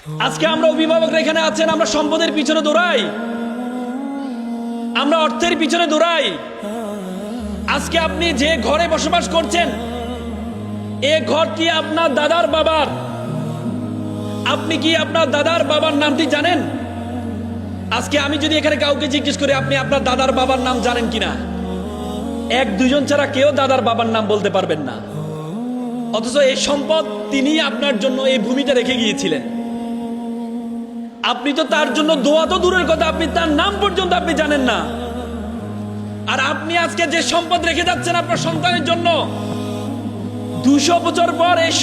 আজকে আমরা অভিভাবকরা এখানে আছেন, আমরা সম্পদের পিছনে দৌড়াই, আমরা অর্থের পিছনে দৌড়াই। আজকে আপনি যে ঘরে বসবাস করছেন, এ ঘরটি আপনার দাদার বাবার। আপনি কি আপনার দাদার বাবার নামটি জানেন? আজকে আমি যদি এখানে কাউকে জিজ্ঞেস করি আপনি আপনার দাদার বাবার নাম জানেন কিনা, এক দুজন ছাড়া কেউ দাদার বাবার নাম বলতে পারবেন না। অথচ এই সম্পদ তিনি আপনার জন্য এই ভূমিটা রেখে গিয়েছিলেন। আপনি তো তার জন্য দোয়া তো দূরের কথা, আপনি তার নাম পর্যন্ত আপনি জানেন না। আর আপনি আজকে যে সম্পদ রেখে যাচ্ছেন আপনার সন্তানের জন্য, 200 বছর পর এই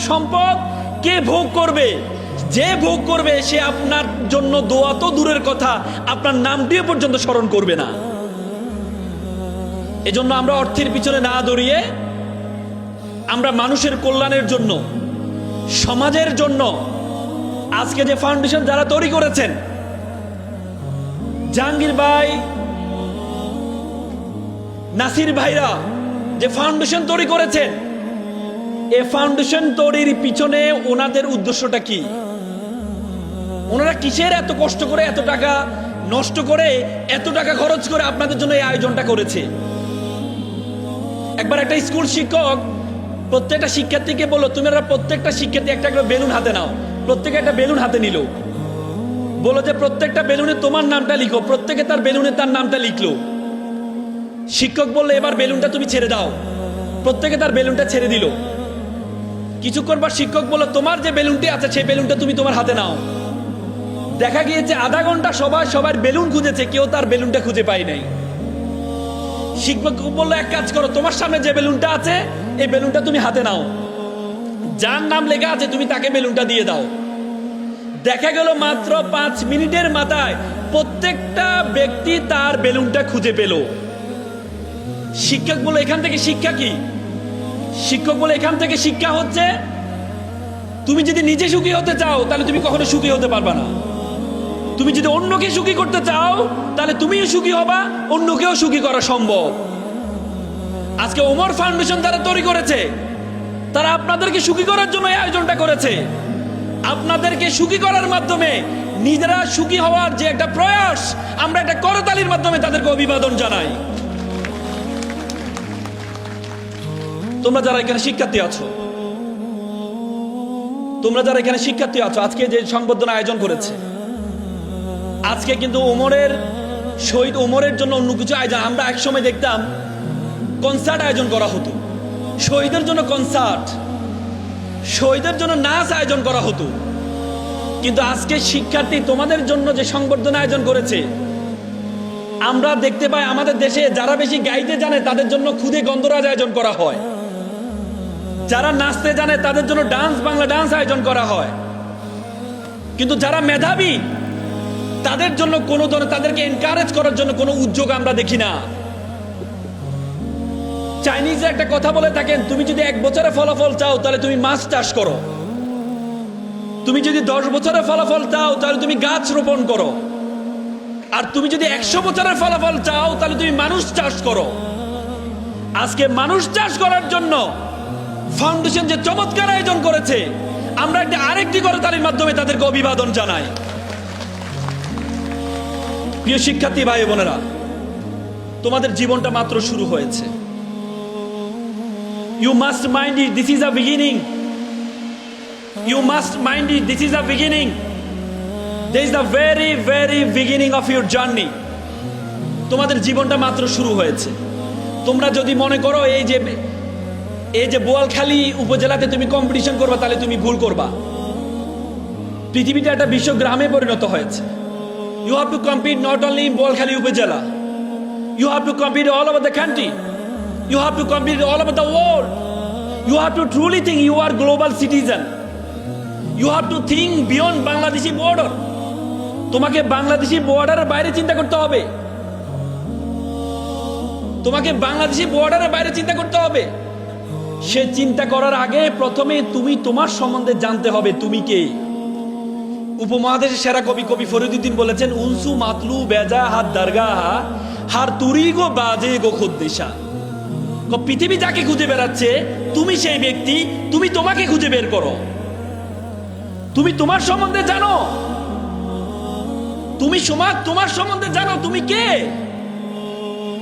সম্পদ কে ভোগ করবে? যে ভোগ করবে সে আপনার জন্য দোয়া তো দূরের কথা, আপনার নামটিও পর্যন্ত স্মরণ করবে না। এজন্য আমরা অর্থের পিছনে না দৌড়িয়ে আমরা মানুষের কল্যাণের জন্য, সমাজের জন্য আজকে যে ফাউন্ডেশন যারা তৈরি করেছেন, জাহাঙ্গীর ভাই, নাসির ভাইরা যে ফাউন্ডেশন তৈরি করেছেন, এই ফাউন্ডেশন তৈরির পিছনে ওনাদের উদ্দেশ্যটা কি? ওনারা কিসের এত কষ্ট করে, এত টাকা নষ্ট করে, এত টাকা খরচ করে আপনাদের জন্য এই আয়োজনটা করেছে? একবার একটা স্কুল শিক্ষক প্রত্যেকটা শিক্ষার্থীকে বললো, তোমরা প্রত্যেকটা শিক্ষার্থী একটা করে বেলুন হাতে নাও। প্রত্যেকে একটা বেলুন হাতে নিল, বললো যে প্রত্যেকটা বেলুনে তোমার নামটা লিখো। প্রত্যেকে তার বেলুনে তার নামটা লিখলো। শিক্ষক বললো এবার বেলুনটা তুমি ছেড়ে দাও। প্রত্যেকে তার বেলুনটা ছেড়ে দিল। কিছুক্ষণ পর শিক্ষক বললো তোমার যে বেলুনটি আছে সেই বেলুনটা তুমি তোমার হাতে নাও। দেখা গিয়েছে আধা ঘন্টা সবার বেলুন খুঁজেছে, কেউ তার বেলুনটা খুঁজে পায় নাই। শিক্ষক বললো এক কাজ করো, তোমার সামনে যে বেলুনটা আছে এই বেলুনটা তুমি হাতে নাও, যার নাম লেখা আছে তুমি তাকে বেলুনটা দিয়ে দাও। দেখা গেল মাত্র 5 মিনিটের মাথায় প্রত্যেকটা ব্যক্তি তার বেলুনটা খুঁজে পেল। শিক্ষক বলে এখান থেকে শিক্ষা কি? শিক্ষক বলে এখান থেকে শিক্ষা হচ্ছে, তুমি যদি নিজে সুখী হতে চাও তাহলে তুমি কখনো সুখী হতে পারবা না। তুমি যদি অন্যকে সুখী করতে চাও তাহলে তুমিও সুখী হবা, অন্যকেও সুখী করা সম্ভব। আজকে ওমর ফাউন্ডেশন তারা তৈরি করেছে, তারা আপনাদেরকে সুখী করার জন্য এই আয়োজনটা করেছে। আপনাদেরকে সুখী করার মাধ্যমে নিজেরা সুখী হওয়ার যে একটা প্রয়াস, আমরা একটা করতালির মাধ্যমে তাদেরকে অভিবাদন জানাই। তোমরা যারা এখানে শিক্ষার্থী আছো, আজকে যে সংবর্ধনা আয়োজন করেছে, আজকে কিন্তু শহীদ ওমরের জন্য অন্য কিছু আয়োজন। আমরা একসময় দেখতাম কনসার্ট আয়োজন করা হতো, শহীদের জন্য কনসার্ট, শহীদের জন্য নাচ আয়োজন করা হতো। কিন্তু আজকে শিক্ষার্থী তোমাদের জন্য যে সংবর্ধনা আয়োজন করেছে, আমরা দেখতে পাই আমাদের দেশে যারা বেশি গাইতে জানে তাদের জন্য খুদে গন্ধরাজ আয়োজন করা হয়, যারা নাচতে জানে তাদের জন্য বাংলা ডান্স আয়োজন করা হয়। কিন্তু যারা মেধাবী তাদের জন্য কোনো ধরনের, তাদেরকে এনকারেজ করার জন্য কোনো উদ্যোগ আমরা দেখি না। চাইনিজ একটা কথা বলে থাকেন, তুমি যদি 1 বছরে ফলাফল চাও তাহলে তুমি মাছ চাষ করো, তুমি যদি 10 বছরের ফলাফল চাও তাহলে তুমি গাছ রোপণ করো, আর তুমি যদি 100 বছরের ফলাফল চাও তাহলে তুমি মানুষ চাষ করো। আজকে মানুষ চাষ করার জন্য ফাউন্ডেশন যে চমৎকার আয়োজন করেছে, আমরা আরেকটি করতালির মাধ্যমে তাদেরকে অভিবাদন জানাই। প্রিয় শিক্ষার্থী ভাই বোনেরা, তোমাদের জীবনটা মাত্র শুরু হয়েছে। You must mind it, this is a beginning. You must mind it, this is a beginning. This is the very, very beginning of your journey. তোমাদের জীবনটা মাত্র শুরু হয়েছে। তোমরা যদি মনে করো এই যে বোয়ালখালী উপজেলাতে তুমি কম্পিটিশন করবা, তাহলে তুমি ভুল করবা। পৃথিবীতে একটা বিশ্ব গ্রামে পরিণত হয়েছে। You have to compete not only in Boalkhali উপজেলা, you have to compete all over the country. You have to compete all over the world. You have to truly think you are global citizen. You have to think beyond Bangladeshi border. তোমাকে বাংলাদেশি বর্ডারের বাইরে চিন্তা করতে হবে। তোমাকে বাংলাদেশি বর্ডারের বাইরে চিন্তা করতে হবে। সে চিন্তা করার আগে প্রথমে তুমি তোমার সম্বন্ধে জানতে হবে তুমি কে। উপমহাদেশের সেরা কবি ফরিদউদ্দিন বলেছেন, উনসু মাতলু বেজা হাত দারগাহা হার তুরি গো বাজে গো খুদ্দেশা। পৃথিবী যাকে খুঁজে বেড়াচ্ছে তুমি সেই ব্যক্তি, তুমি তোমাকে খুঁজে বের করো। তুমি তোমার সম্বন্ধে জানো, তুমি তোমার সম্বন্ধে জানো তুমি কে,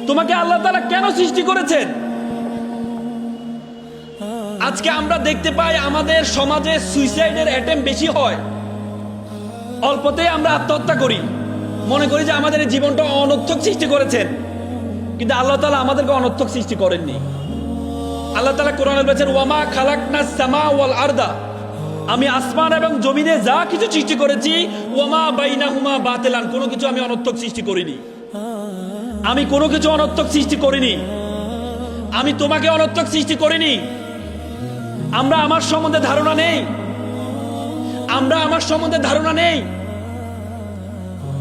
তোমাকে আল্লাহ তাআলা কেন সৃষ্টি করেছেন। আজকে আমরা দেখতে পাই আমাদের সমাজে সুইসাইডের অ্যাটেম্প বেশি হয়, অল্পতেই আমরা আত্মহত্যা করি, মনে করি যে আমাদের এই জীবনটা অনর্থক সৃষ্টি করেছেন, কিন্তু আল্লাহ তাআলা আমাদেরকে অনর্থক সৃষ্টি করেননি। আল্লাহ তাআলা কোরআনে বলেছেন ওয়ামা খালাকনাস সামা ওয়াল আরদা, আমি আসমান এবং জমিনে যা কিছু সৃষ্টি করেছি ওয়ামা বাইনাহুমা বাতিলান, কোনো কিছু আমি অনর্থক সৃষ্টি করিনি, আমি কোনো কিছু অনর্থক সৃষ্টি করিনি, আমি তোমাকে অনর্থক সৃষ্টি করিনি। আমরা আমার সম্বন্ধে ধারণা নেই, আমরা আমার সম্বন্ধে ধারণা নেই।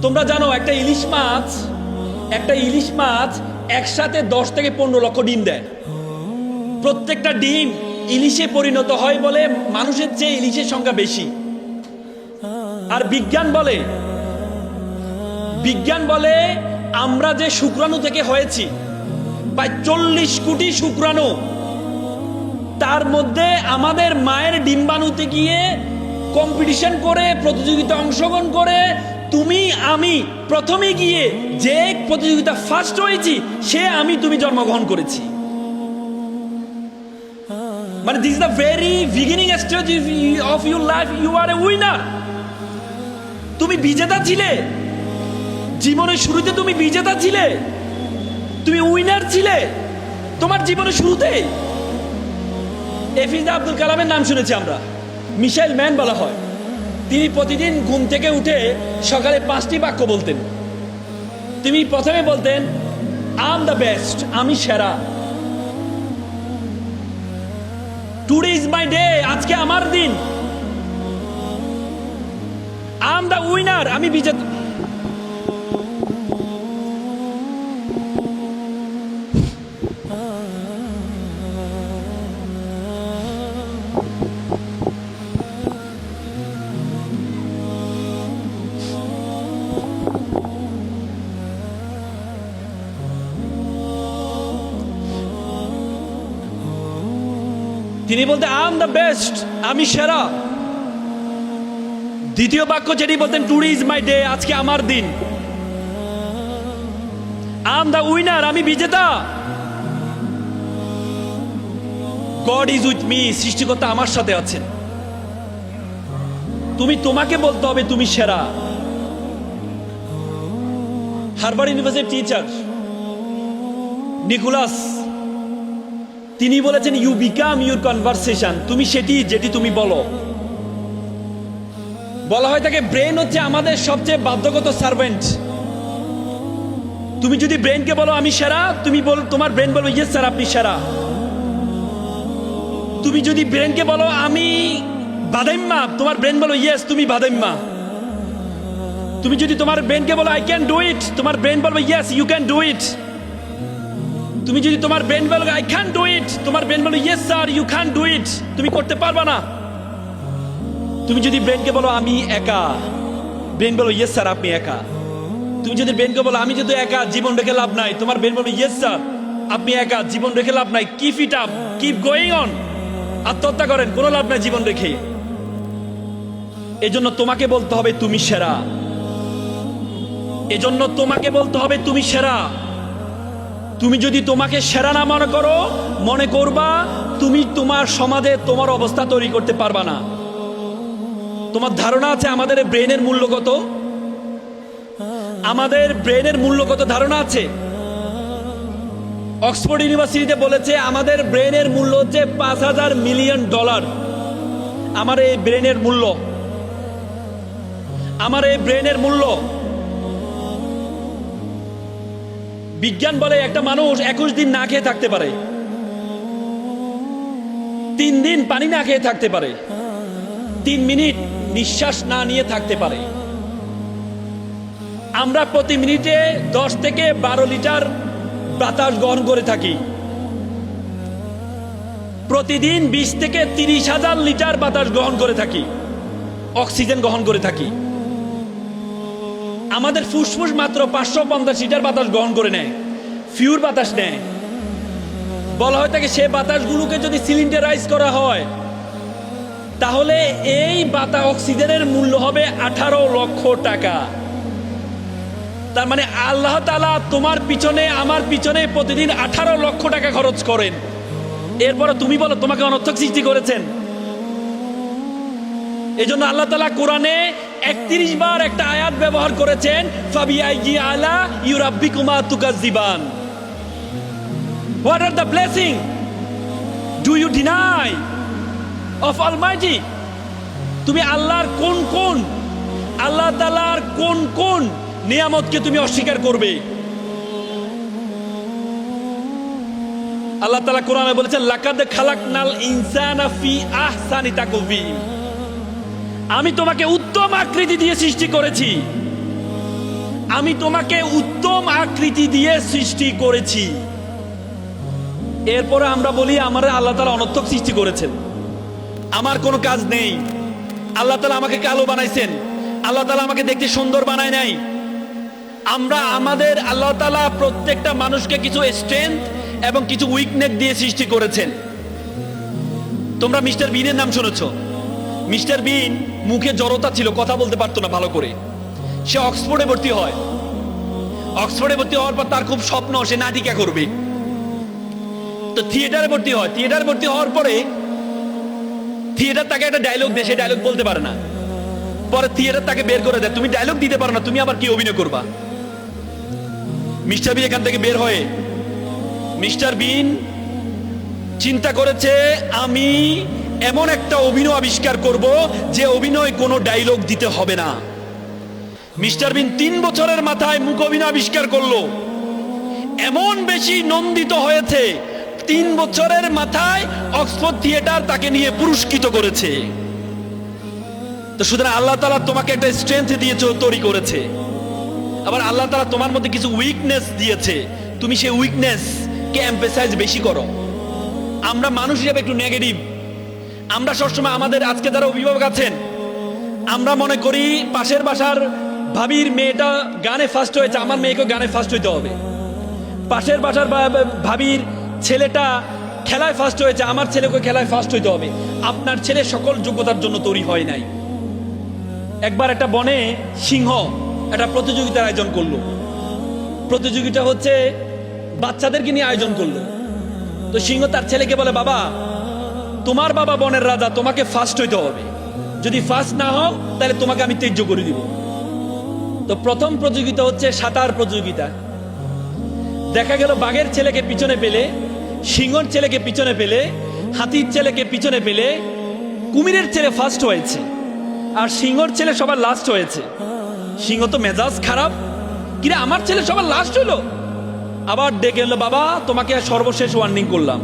তোমরা জানো একটা ইলিশ মাছ একসাথে 10 থেকে 15 লক্ষ ডিম দেয়। প্রত্যেকটা ডিম ইলিশে পরিণত হয় বলে মানুষের চেয়ে ইলিশের সংখ্যা বেশি। আর বিজ্ঞান বলে আমরা যে শুক্রাণু থেকে হয়েছি প্রায় 40 কোটি শুক্রাণু, তার মধ্যে আমাদের মায়ের ডিম্বাণুতে গিয়ে কম্পিটিশন করে প্রতিযোগিতা অংশগ্রহণ করে তুমি আমি প্রথমে গিয়ে যে প্রতিযোগিতা ফার্স্ট হয়েছি সে আমি তুমি জন্মগ্রহণ করেছি। মানে this is the very beginning stage of your life, you are a winner. তুমি বিজেতা ছিলে, জীবনের শুরুতে তুমি বিজেতা ছিলে, তুমি উইনার ছিলে তোমার জীবনের শুরুতে। এপিজে আব্দুল কালামের নাম শুনেছি আমরা, মিসাইল ম্যান বলা হয়। তিনি প্রতিদিন ঘুম থেকে উঠে সকালে 5টি বাক্য বলতেন। তিনি প্রথমে বলতেন আই এম দ্য বেস্ট, আমি সেরা। টুডে ইজ মাই ডে, আজকে আমার দিন। আই এম দ্য উইনার, আমি বিজেতা। তিনি বলতেন আই এম দ্য বেস্ট, আমি সেরা। দ্বিতীয় বাক্য যেটি বলতেন টুডে ইজ মাই ডে, আজকে আমার দিন। আই এম দ্য উইনার, আমি বিজেতা। গড ইজ উইথ মি, সৃষ্টিকর্তা আমার সাথে আছেন। তুমি তোমাকে বলতে হবে তুমি সেরা। হার্ভার্ড ইউনিভার্সিটির টিচার নিকোলাস তিনি বলেছেন ইউ বিকাম ইউর কনভারসেশন, তুমি সেটি যেটি তুমি বলো। বলা হয় থাকে ব্রেন হচ্ছে আমাদের সবচেয়ে বাধ্যগত সার্ভেন্ট। তুমি যদি ব্রেনকে বলো আমি সেরা, তোমার ব্রেন বলবে ইয়েস স্যার আপনি সেরা। তুমি যদি ব্রেনকে বলো আমি বাদাইম্মা, তোমার ব্রেন বলো ইয়েস তুমি বাদাইম্মা। তুমি যদি তোমার ব্রেনকে বলো আই ক্যান ডু ইট, তোমার ব্রেন বলবে yes you can do it. তুমি যদি তোমার ব্রেন বলো আই ক্যান ডু ইট, তোমার ব্রেন বলো yes sir you can do it, তুমি করতে পারবা না। তুমি যদি ব্রেনকে বলো আমি একা, ব্রেন বলো ইয়েস স্যার আপনি একা। তুমি যদি ব্রেনকে বলো আমি যদি একা, জীবন রেখে লাভ নাই, তোমার ব্রেন বলো ইয়েস স্যার আপনি একা, জীবন রেখে লাভ নাই, keep it up, keep going on. আত্মহত্যা করেন, কোনো লাভ নাই জীবন রেখে। এজন্য তোমাকে বলতে হবে তুমি সেরা, এজন্য তোমাকে বলতে হবে তুমি সেরা। তুমি যদি তোমাকে সেরা না মনে করো, মনে করবা তুমি তোমার সমাজে তোমার অবস্থা তৈরি করতে পারবা না। তোমার ধারণা আছে আমাদের ব্রেনের মূল্য কত? আমাদের ব্রেনের মূল্য কত ধারণা আছে? অক্সফোর্ড ইউনিভার্সিটিতে বলেছে আমাদের ব্রেনের মূল্য হচ্ছে $5,000 মিলিয়ন। আমার এই ব্রেনের মূল্য, আমার এই ব্রেনের মূল্য। বিজ্ঞান বলে একটা মানুষ 21 দিন না খেয়ে থাকতে পারে, 3 দিন পানি না খেয়ে থাকতে পারে, 3 মিনিট নিঃশ্বাস না নিয়ে থাকতে পারে। আমরা প্রতি মিনিটে 10 থেকে 12 লিটার বাতাস গ্রহণ করে থাকি। প্রতিদিন 20 থেকে 30,000 লিটার বাতাস গ্রহণ করে থাকি, অক্সিজেন গ্রহণ করে থাকি। আমাদের ফুসফুস মাত্র 550 লিটার বাতাস গ্রহণ করে নেয়, পিওর বাতাস নেয়। বলা হয় থাকে সে বাতাসগুলোকে যদি সিলিন্ডারাইজ করা হয় তাহলে এই বাতা অক্সিজেনের মূল্য হবে 18 লক্ষ টাকা। তার মানে আল্লাহ তাআলা তোমার পিছনে আমার পিছনে প্রতিদিন 18 লক্ষ টাকা খরচ করেন। এরপরে তুমি বলো তোমাকে অনর্থক সৃষ্টি করেছেন। এই জন্য আল্লাহ তাআলা কোরআনে 31 বার একটা আয়াত ব্যবহার করেছেন, ফাবিআইয়ি আলা ইউরাব্বিকুমা তুকাজ্জিবান। What are the blessing do you deny of Almighty? তুমি আল্লাহর আল্লাহ তাআলার কোন নিয়ামতকে তুমি অস্বীকার করবে? আল্লাহ তাআলা কোরআনে বলেছেন, লাকাদ খালাকনাল ইনসানা ফি আহসানি তাকওয়িম। আমি তোমাকে উত্তম আকৃতি দিয়ে সৃষ্টি করেছি। আমি তোমাকে উত্তম আকৃতি দিয়ে সৃষ্টি করেছি। এরপরে আমরা বলি আমার আল্লাহ তাআলা অনর্থক সৃষ্টি করেছেন, আমার কোনো কাজ নেই। আল্লাহ তাআলা আমাকে কালো বানাইছেন, আল্লাহ তাআলা আমাকে দেখতে সুন্দর বানায় নাই। আমরা আমাদের আল্লাহ তাআলা প্রত্যেকটা মানুষকে কিছু স্ট্রেংথ এবং কিছু উইকনেস দিয়ে সৃষ্টি করেছেন। তোমরা মিস্টার বিনের নাম শুনেছো। মিস্টার বিন মুখে জড়তা ছিল, কথা বলতে পারতো না ভালো করে। সে অক্সফোর্ডে ভর্তি হয়। অক্সফোর্ডে ভর্তি হওয়ার পর তার খুব স্বপ্ন সে নাটিকা করবে। তো থিয়েটারে ভর্তি হয়। থিয়েটারে ভর্তি হওয়ার পরে থিয়েটার তাকে একটা ডায়লগ দেয়, সে ডায়লগ বলতে পারে না। পরে থিয়েটার তাকে বের করে দেয়, তুমি ডায়লগ দিতে পারো না, তুমি আবার কি অভিনয় করবা? মিস্টার বিন এখান থেকে বের হয়ে মিস্টার বিন চিন্তা করেছে, আমি এমন একটা অভিনয় আবিষ্কার করব যে অভিনয় কোনো ডায়লগ দিতে হবে না। মিস্টার বিন 3 বছরের মাথায় মুখ অভিনয় আবিষ্কার করলো। এমন বেশি নন্দিত হয়েছে, 3 বছরের মাথায় অক্সফোর্ড থিয়েটার তাকে নিয়ে পুরস্কৃত করেছে। তো সুতরাং আল্লাহ তাআলা তোমাকে একটা স্ট্রেংথ দিয়েছে, তৈরি করেছে। আবার আল্লাহ তাআলা তোমার মধ্যে কিছু উইকনেস দিয়েছে, তুমি সেই উইকনেস কে এমফাসাইজ বেশি করো। আমরা মানুষ হিসেবে একটু নেগেটিভ। আমরা সবসময় আমাদের আজকে যারা অভিভাবক আছেন, আমরা মনে করি পাশের বাসার ভাবির মেয়েটা গানে ফার্স্ট হয়েছে, আমার মেয়েকে গানে ফার্স্ট হইতে হবে। পাশের বাসার ভাবির ছেলেটা খেলায় ফার্স্ট হয়েছে, আমার ছেলেকে খেলায় ফার্স্ট হইতে হবে। আপনার ছেলে সকল যোগ্যতার জন্য তৈরি হয় নাই। একবার একটা বনে সিংহ একটা প্রতিযোগিতার আয়োজন করলো। প্রতিযোগিতা হচ্ছে বাচ্চাদেরকে নিয়ে আয়োজন করলো। তো সিংহ তার ছেলেকে বলে, বাবা তোমার বাবা বনের রাজা, তোমাকে ফার্স্ট হইতে হবে। যদি ফার্স্ট না হও তাহলে তোমাকে আমি ত্যায্য করে দিব। তো প্রথম প্রতিযোগিতা হচ্ছে সাঁতার প্রতিযোগিতা। দেখা গেল বাঘের ছেলেকে পিছনে পেলে, সিংহর ছেলেকে পিছনে পেলে, হাতির ছেলেকে পিছনে পেলে কুমিরের ছেলে ফার্স্ট হয়েছে, আর সিংহর ছেলে সবার লাস্ট হয়েছে। সিংহ তো মেজাজ খারাপ, কিরে আমার ছেলে সবার লাস্ট হলো। আবার ডেকে এলো, বাবা তোমাকে সর্বশেষ ওয়ার্নিং করলাম,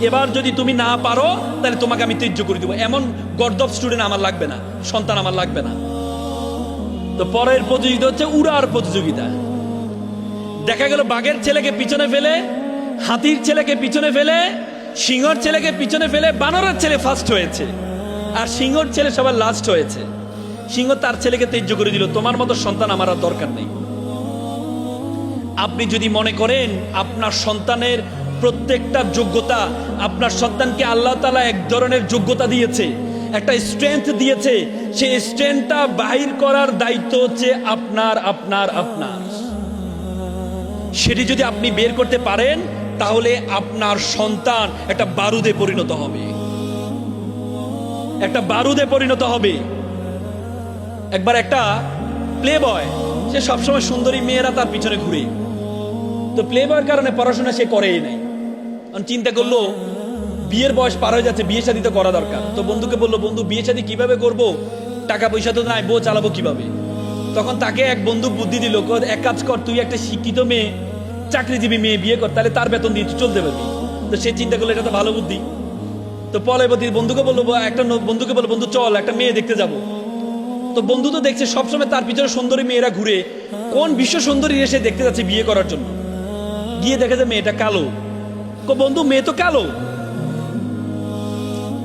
এবার যদি তুমি না পারো তাহলে তোমাকে আমি ত্যায্য করে দিব। এমন গর্দভ স্টুডেন্ট আমার লাগবে না, সন্তান আমার লাগবে না। তো পরের প্রতিযোগিতা হচ্ছে উড়ার প্রতিযোগিতা। দেখা গেল বাঘের ছেলেকে পিছনে ফেলে, হাতির ছেলেকে পিছনে ফেলে, সিংহর ছেলেকে পিছনে ফেলে বানরের ছেলে ফার্স্ট হয়েছে, আর সিংহর ছেলে সবার লাস্ট হয়েছে। সিংহ তার ছেলেকে ত্যায্য করে দিল, তোমার মতো সন্তান আমার আর দরকার নেই। আপনি যদি মনে করেন আপনার সন্তানের প্রত্যেকটা যোগ্যতা, আপনার সন্তানকে আল্লাহ তাআলা এক ধরনের যোগ্যতা দিয়েছে, একটা স্ট্রেংথ দিয়েছে, সেই স্ট্রেংথটা বাহির করার দায়িত্ব হচ্ছে আপনার। সেটি যদি আপনি বের করতে পারেন তাহলে আপনার সন্তান একটা বারুদে পরিণত হবে, একটা বারুদে পরিণত হবে। একবার একটা প্লে বয়, সে সবসময় সুন্দরী মেয়েরা তার পিছনে ঘুরে। তো প্লে বয়ের কারণে পড়াশোনা সে করেই নাই। চিন্তা করলো বিয়ের বয়স পার হয়ে যাচ্ছে, বিয়ে শাদী তো করা দরকার। তো বন্ধুকে বললো, বন্ধু বিয়ে শাদী কিভাবে করব, টাকা পয়সা তো নাই, বউ চালাবো কিভাবে? তখন তাকে এক বন্ধু বুদ্ধি দিল, এক কাজ কর, তুই একটা শিক্ষিত মেয়ে, চাকরিজীবী মেয়ে বিয়ে কর, তাহলে তার বেতন দিয়ে চলতে পারবি। তো সে চিন্তা করলো এটা তো ভালো বুদ্ধি। তো পরবর্তী বন্ধুকে বললো, বন্ধু চল একটা মেয়ে দেখতে যাব। তো বন্ধু তো দেখছে সবসময় তার পিছনে সুন্দরী মেয়েরা ঘুরে, কোন বিশ্ব সুন্দরী এসে দেখতে যাচ্ছে বিয়ে করার জন্য। গিয়ে দেখে যে মেয়েটা কালো। বন্ধু মেয়ে তো কালো।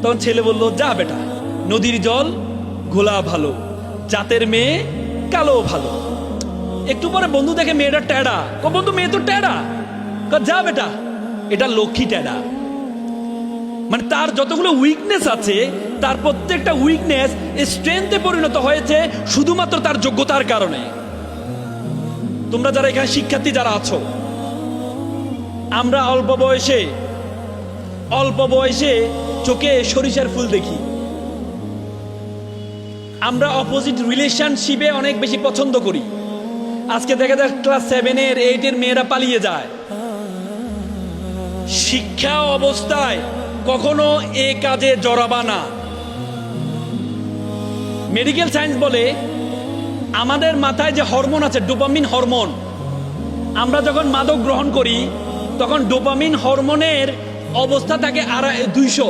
তখন ছেলে বলল, যা বেটা, নদীর জল ঘোলা ভালো, জাতের মেয়ে কালো ভালো। একটু পরে বন্ধু দেখে মেয়েটা ট্যাড়া। বন্ধু মেয়ে তো ট্যাড়া। যা বেটা, এটা লক্ষ্মী ট্যাড়া। মানে তার যতগুলো উইকনেস আছে তার প্রত্যেকটা উইকনেস স্ট্রেংথে পরিণত হয়েছে শুধুমাত্র তার যোগ্যতার কারণে। তোমরা যারা এখানে শিক্ষার্থী যারা আছো, আমরা অল্প বয়সে চোখে সরিষার ফুল দেখি। আমরা অপোজিট রিলেশনশিপে অনেক বেশি পছন্দ করি। আজকে দেখা যায় ক্লাস 7-এর 8-এর মেয়েরা পালিয়ে যায়। শিক্ষা অবস্থায় কখনো এ কাজে জড়াবা না। মেডিকেল সায়েন্স বলে আমাদের মাথায় যে হরমোন আছে, ডোপামিন হরমোন, আমরা যখন মাদক গ্রহণ করি তখন ডোপামিন হরমোনের অবস্থা থাকে 200।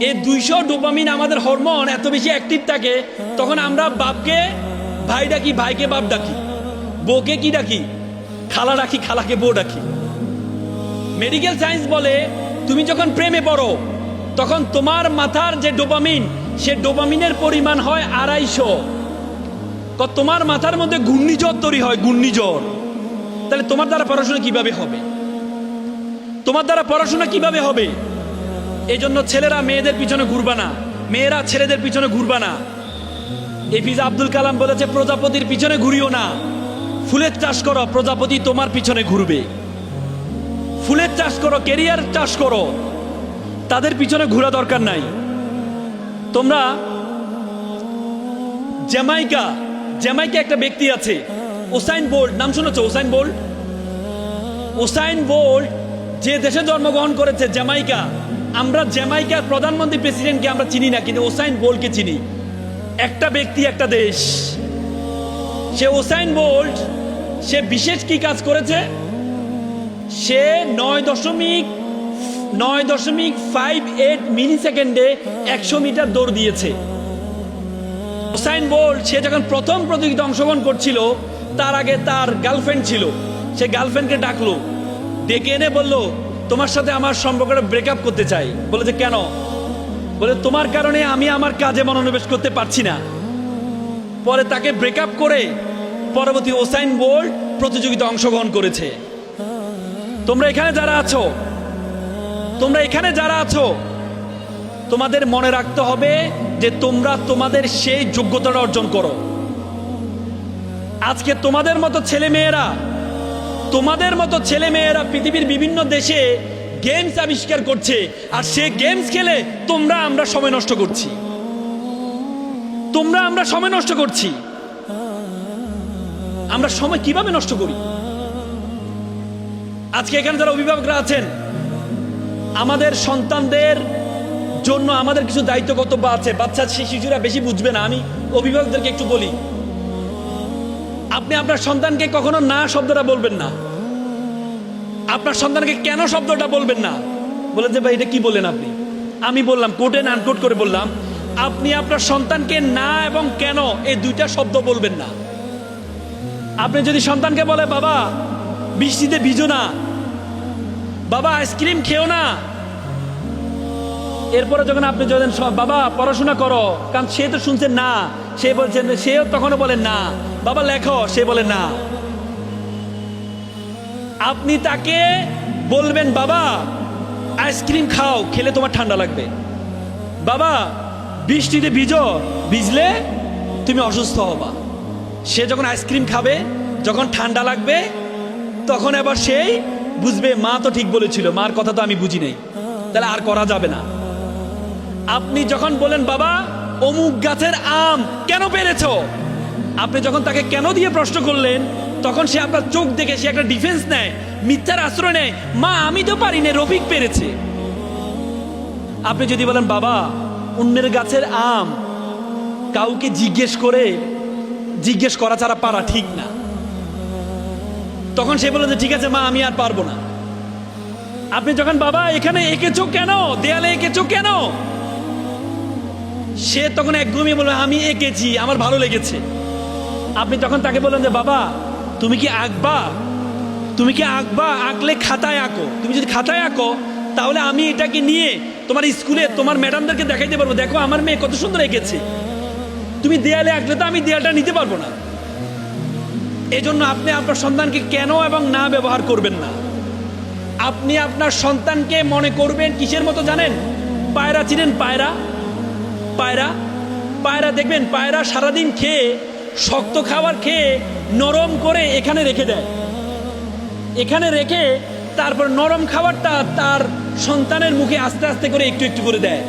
এই 200 ডোপামিন আমাদের হরমোন এত বেশি অ্যাক্টিভ থাকে, তখন আমরা বাপকে ভাই ডাকি, ভাইকে বাপ ডাকি, বউকে কি ডাকি, খালা ডাকি, খালাকে বউ ডাকি। মেডিকেল সায়েন্স বলে তুমি যখন প্রেমে পড়ো তখন তোমার মাথার যে ডোপামিন, সে ডোপামিনের পরিমাণ হয় 250। তোমার মাথার মধ্যে ঘূর্ণিঝড় তৈরি হয়, ঘূর্ণিঝড়। তাহলে তোমার দ্বারা পড়াশোনা কিভাবে হবে? তোমার দ্বারা পড়াশোনা কিভাবে হবে? এই জন্য ছেলেরা মেয়েদের পিছনে ঘুরবা না, মেয়েরা ছেলেদের পিছনে ঘুরবা না। এপিজে আব্দুল কালাম বলেছে প্রজাপতির পিছনে ঘুরিও না, ফুলের চাষ করো, প্রজাপতি তোমার পিছনে ঘুরবে। ফুলের চাষ করো, ক্যারিয়ার চাষ করো, তাদের পিছনে ঘোরা দরকার নাই। তোমরা জ্যামাইকা একটা ব্যক্তি আছে, উসাইন বোল্ট, নাম শুনেছো? উসাইন বোল্ট যে দেশে জন্মগ্রহণ করেছে, জ্যামাইকা। আমরা জ্যামাইকার প্রধানমন্ত্রী প্রেসিডেন্টকে আমরা চিনি না, কিন্তু উসাইন বোল্টকে চিনি। একটা ব্যক্তি, একটা দেশ। সে উসাইন বোল্ট, সে বিশেষ কি কাজ করেছে? সে 9.58 মিলি সেকেন্ডে 100 মিটার দৌড় দিয়েছে। উসাইন বোল্ট সে যখন প্রথম প্রতিযোগিতা অংশগ্রহণ করছিল, তার আগে তার গার্লফ্রেন্ড ছিল। সে গার্লফ্রেন্ডকে ডাকলো, ডেকে এনে বলল তোমার সাথে আমার সম্পর্কটা ব্রেকআপ করতে চাই। বলে যে কেন? বলে তোমার কারণে আমি আমার কাজে মনোনিবেশ করতে পারছি না। পরে তাকে ব্রেকআপ করে পরবর্তী উসাইন বোল্ট প্রতিযোগিতা অংশগ্রহণ করেছে। তোমরা এখানে যারা আছো, তোমাদের মনে রাখতে হবে যে তোমরা তোমাদের সেই যোগ্যতাটা অর্জন করো। আজকে তোমাদের মতো ছেলেমেয়েরা পৃথিবীর বিভিন্ন দেশে গেমস আবিষ্কার করছে, আর সে গেমস খেলে আমরা সময় নষ্ট করছি। আমরা সময় কিভাবে নষ্ট করি? আজকে এখানে যারা অভিভাবকরা আছেন, আমাদের সন্তানদের জন্য আমাদের কিছু দায়িত্ব কর্তব্য আছে। শিশুরা বেশি বুঝবে না, আমি অভিভাবকদেরকে একটু বলি। আপনি আপনার সন্তানকে কখনো না শব্দটা বলবেন না। আপনার সন্তানকে কেন শব্দটা বলবেন না? বলে যে ভাই এটা কি বললেন আপনি? আমি বললাম, কোট এন্ড আনকোট করে বললাম, আপনি আপনার সন্তানকে না এবং কেন এই দুইটা শব্দ বলবেন না। আপনি যদি সন্তানকে বলে বাবা বৃষ্টিতে ভিজো না, বাবা আইসক্রিম খেও না, এরপরে যখন আপনি যদি বাবা পড়াশোনা করো, কারণ সে তো শুনছেন না, সে বলছেন, সেও তখনও বলেন না, বাবা লেখো, সে বলে না। আপনি তাকে বলবেন বাবা আইসক্রিম খাও, খেলে তোমার ঠান্ডা লাগবে, বাবা বৃষ্টিতে ভিজলে তুমি অসুস্থ হবা। সে যখন আইসক্রিম খাবে, যখন ঠান্ডা লাগবে, তখন এবার সেই বুঝবে মা তো ঠিক বলেছিল, মার কথা তো আমি বুঝি নাই, তাহলে আর করা যাবে না। আপনি যখন বলেন বাবা অমুক গাছের আম কেন পেরেছ, আপনি যখন তাকে কেন দিয়ে প্রশ্ন করলেন, তখন সে আপনার চোখ দেখে সে একটা ডিফেন্স নেয়, মিথ্যার আশ্রয় নেয়, মা আমি তো পারি না, রফিক পেরেছে। আপনি যদি বলেন বাবা অন্যের গাছের আম কাউকে জিজ্ঞেস করা ছাড়া পারা ঠিক না, তখন সে বলে যে ঠিক আছে মা আমি আর পারবো না। আপনি যখন বাবা এখানে এঁকেছো কেন, দেয়ালে এঁকেছো কেন, সে তখন একদমই বলবে আমি এঁকেছি, আমার ভালো লেগেছে। আপনি তখন তাকে বললেন যে বাবা তুমি কি আঁকবা, আঁকলে খাতায় আঁকো, তুমি যদি খাতায় আঁকো তাহলে আমি এটাকে নিয়ে তোমার স্কুলে তোমার ম্যাডামদেরকে দেখাইতে পারবো, দেখো আমার মেয়ে কত সুন্দর এঁকেছে। তুমি দেয়ালে আঁকলে তো আমি দেয়ালটা নিতে পারবো না। এই জন্য আপনি আপনার সন্তানকে কেন এবং না ব্যবহার করবেন না। আপনি আপনার সন্তানকে মনে করবেন কিসের মতো জানেন? পায়রা চিনেন? পায়রা পায়রা পায়রা দেখবেন, পায়রা সারাদিন খেয়ে শক্ত খাবার খেয়ে নরম করে এখানে রেখে দেয়, এখানে রেখে তারপর নরম খাবারটা তার সন্তানের মুখে আস্তে আস্তে করে একটু একটু করে দেয়।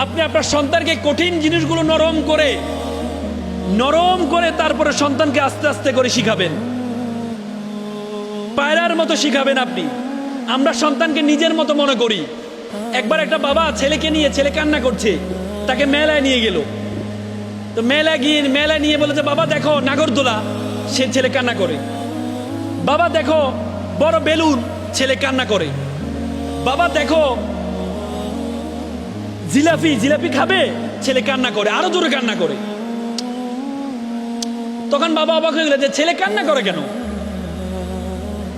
আপনি আপনার সন্তানকে কঠিন জিনিসগুলো নরম করে তারপরে সন্তানকে আস্তে আস্তে করে শিখাবেন, পায়রার মতো শিখাবেন আপনি। আমরা সন্তানকে নিজের মতো মনে করি। একবার একটা বাবা ছেলেকে নিয়ে, ছেলে কান্না করছে, তাকে মেলায় নিয়ে গেল। তো মেলায় নিয়ে বলে যে বাবা দেখো নাগরদোলা, সে ছেলে কান্না করে। বাবা দেখো বড় বেলুন, ছেলে কান্না করে। বাবা দেখো জিলাপি খাবে, ছেলে কান্না করে, আরো জোরে কান্না করে। তখন বাবা অবাক হয়ে গেল যে ছেলে কান্না করে কেন?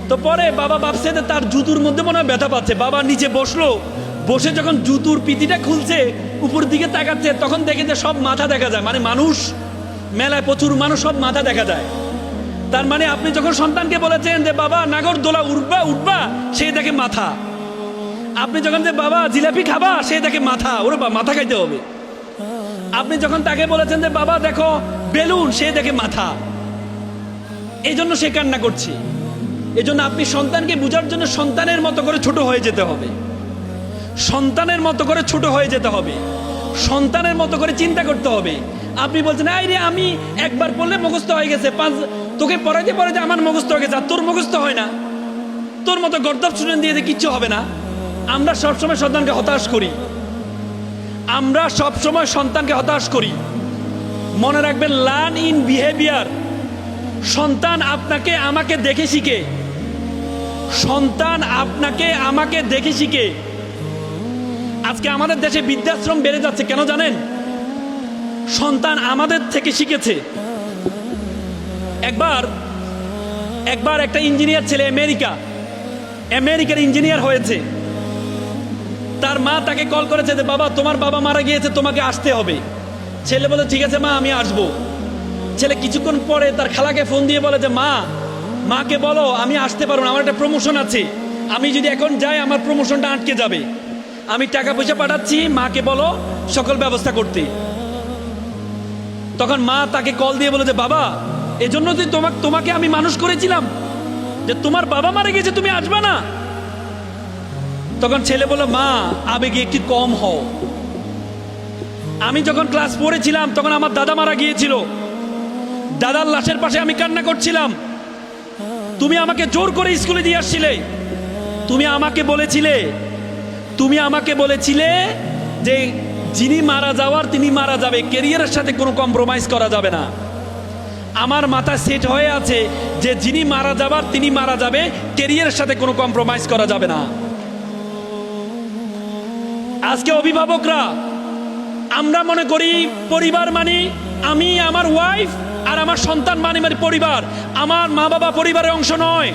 তো পরে বাবা ভাবছে যে তার জুতুর মধ্যে মনে হয় ব্যথা পাচ্ছে। বাবা নিচে বসলো, বসে যখন জুতুর পিতিটা খুলছে, উপর দিকে তাকাচ্ছে, তখন দেখে যে সব মাথা দেখা যায়। মানে মানুষ, মেলায় প্রচুর মানুষ, সব মাথা দেখা যায়। তার মানে আপনি যখন সন্তানকে বলেছেন যে বাবা নাগরদোলা উঠবা, সে দেখে মাথা। আপনি যখন যে বাবা জিলাপি খাবা, সে দেখে মাথা, ওরে বা মাথা খাইতে হবে। আপনি যখন তাকে বলেছেন যে বাবা দেখো বেলুন, সে দেখে মাথা। এই জন্য সে কান্না করছে। এই জন্য আপনি সন্তানকে বোঝার জন্য সন্তানের মতো করে ছোট হয়ে যেতে হবে, সন্তানের মতো করে ছোট হয়ে যেতে হবে, সন্তানের মতো করে চিন্তা করতে হবে। আপনি বলছেন এই রে আমি একবার পড়লে মুখস্থ হয়ে গেছে, তোকে পড়াইতে আমার মুখস্থ হয়ে গেছে, আর তোর মুখস্থ হয় না, তোর মতো গর্দাব স্টুডেন্ট দিয়ে কিচ্ছু হবে না। আমরা সবসময় সন্তানকে হতাশ করি, আমরা সবসময় সন্তানকে হতাশ করি। মনে রাখবেন, লার্ন ইন বিহেভিয়ার। সন্তান আপনাকে আমাকে দেখে শিখে, সন্তান আপনাকে আমাকে দেখে শিখে। আজকে আমাদের দেশে বৃদ্ধাশ্রম বেড়ে যাচ্ছে কেন জানেন? সন্তান আমাদের থেকে শিখেছে। একবার একটা ইঞ্জিনিয়ার ছেলে, আমেরিকার ইঞ্জিনিয়ার হয়েছে। তার মা তাকে কল করেছে যে বাবা তোমার বাবা মারা গিয়েছে, তোমাকে আসতে হবে। ছেলে বলে ঠিক আছে মা, আমি আসবো। ছেলে কিছুক্ষণ পরে তার খালাকে ফোন দিয়ে বলে যে মাকে বলো আমি আসতে পারবো না, আমার একটা প্রমোশন আছে, আমি যদি এখন যাই আমার প্রমোশনটা আটকে যাবে, আমি টাকা পয়সা পাঠাচ্ছি, মাকে বলো সকল ব্যবস্থা করতে। তখন মা তাকে কল দিয়ে বলে যে বাবা এজন্য যে তোমাকে আমি মানুষ করেছিলাম, যে তোমার বাবা মারা গিয়েছে, তুমি আসবে না। তখন ছেলে বলল মা আবেগে একটু কম হও। আমি যখন ক্লাস 4 ছিলাম তখন আমার দাদা মারা গিয়েছিল, দাদার লাশের পাশে আমি কান্না করছিলাম। তুমি আমাকে জোর করে স্কুলে দিয়ে আসছিলে, তুমি আমাকে বলেছিলে যে যিনি মারা যাওয়ার তিনি মারা যাবে, ক্যারিয়ারের সাথে কোনো কম্প্রোমাইজ করা যাবে না। আমার মাথায় সেট হয়ে আছে যে যিনি মারা যাবার তিনি মারা যাবে, ক্যারিয়ারের সাথে কোনো কম্প্রোমাইজ করা যাবে না। আজকে অভিভাবকরা আমরা মনে করি পরিবার মানে আমি, আমার ওয়াইফ আর আমার সন্তান মানে পরিবার। আমার মা বাবা পরিবারের অংশ নয়।